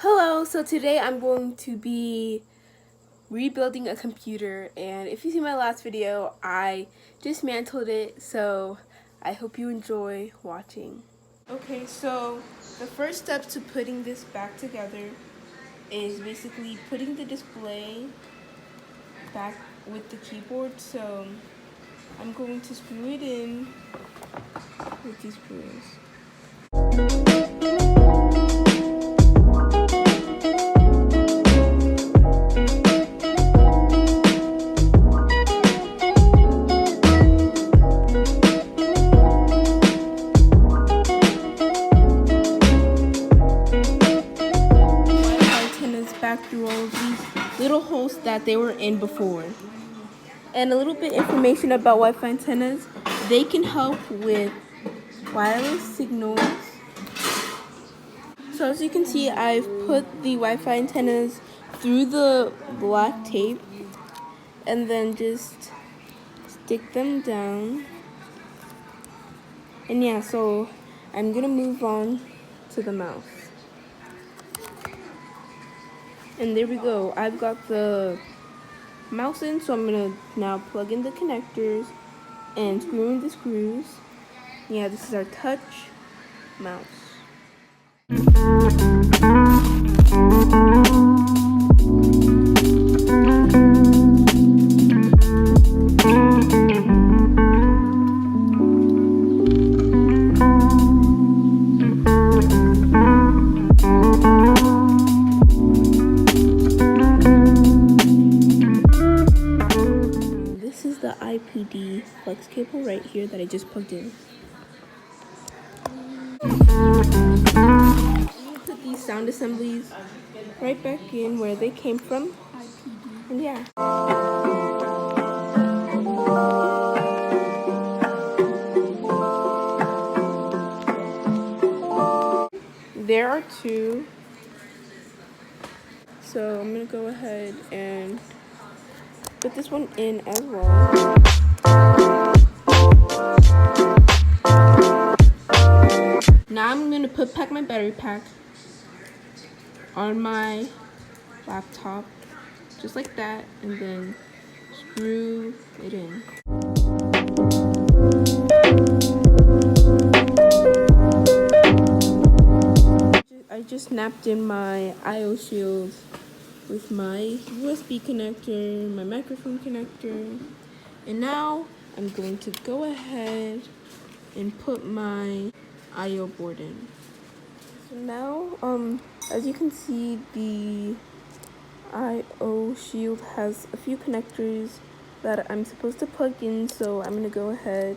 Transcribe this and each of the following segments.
Hello, so today I'm going to be rebuilding a computer, and if you see my last video, I dismantled it, so I hope you enjoy watching. Okay, so the first step to putting this back together is basically putting the display back with the keyboard, so I'm going to screw it in with these screws. Back through all of these little holes that they were in before. And a little bit information about Wi-Fi antennas. They can help with wireless signals. So as you can see, I've put the Wi-Fi antennas through the black tape and then just stick them down. And yeah, so I'm gonna move on to the mouse. And there we go. I've got the mouse in, so I'm gonna now plug in the connectors and screw in the screws. Yeah, this is our touch mouse. The IPD flex cable right here that I just plugged in. You put these sound assemblies right back in where they came from. And yeah. There are two. So I'm gonna go ahead and put this one in as well. Now I'm going to put back my battery pack on my laptop, just like that, and then screw it in. I just snapped in my I/O shield with my USB connector, my microphone connector, and now I'm going to go ahead and put my I/O board in. So now, as you can see, the I/O shield has a few connectors that I'm supposed to plug in, so I'm gonna go ahead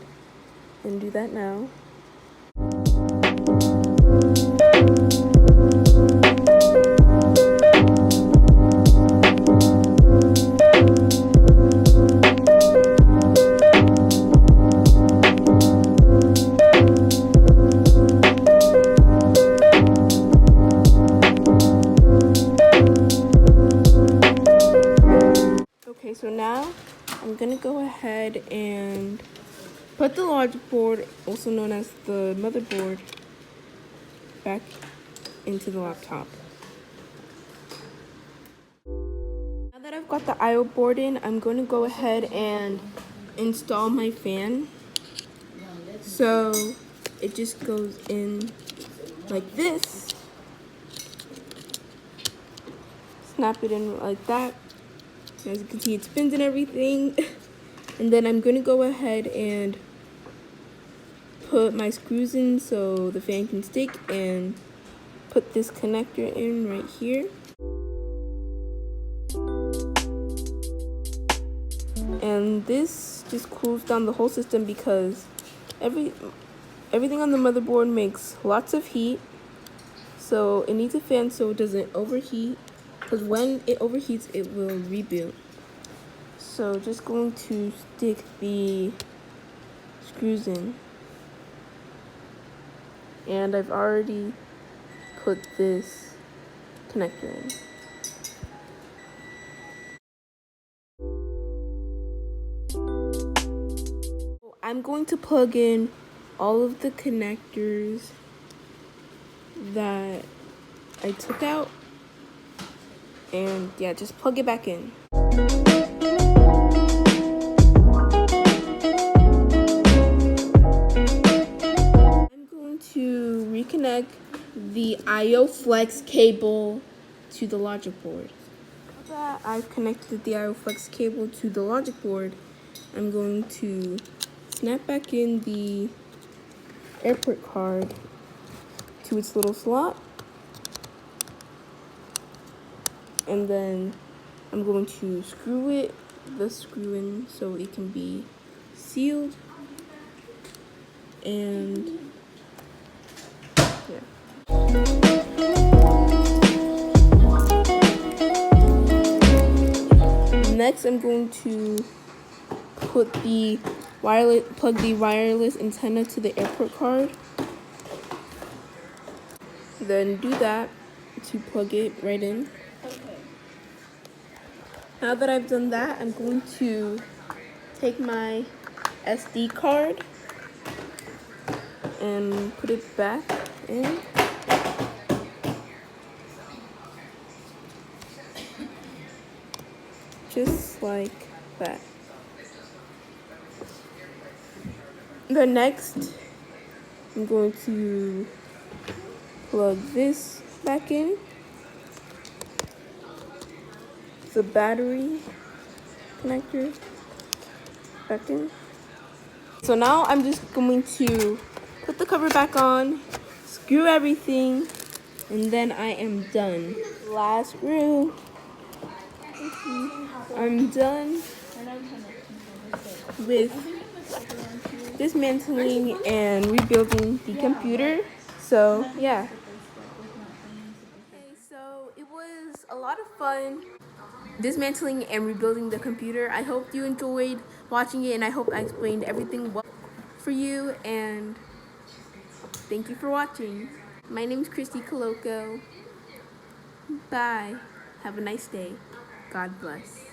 and do that now. Okay, so now I'm gonna go ahead and put the logic board, also known as the motherboard, back into the laptop. Now that I've got the I/O board in, I'm going to go ahead and install my fan. So it just goes in like this. Snap it in like that. As you can see, it spins and everything. And then I'm going to go ahead and put my screws in so the fan can stick, and put this connector in right here. And this just cools down the whole system because everything on the motherboard makes lots of heat. So it needs a fan so it doesn't overheat, because when it overheats, it will reboot. So just going to stick the screws in. And I've already put this connector in. I'm going to plug in all of the connectors that I took out And yeah, just plug it back in. I'm going to reconnect the IO Flex cable to the logic board. Now that I've connected the IO Flex cable to the logic board, I'm going to snap back in the airport card to its little slot, and then I'm going to screw the screw in so it can be sealed, and yeah. Next, I'm going to plug the wireless antenna to the airport card. Then do that to plug it right in. Okay. Now that I've done that, I'm going to take my SD card and put it back in. Just like that. Then next, I'm going to plug this back in, the battery connector back in. So now I'm just going to put the cover back on, screw everything, and then I am done. Last screw. I'm done with dismantling and rebuilding the computer. So yeah. Okay, so it was a lot of fun dismantling and rebuilding the computer. I hope you enjoyed watching it, and I hope I explained everything well for you, and thank you for watching. My name is Christy Coloco. Bye. Have a nice day. God bless.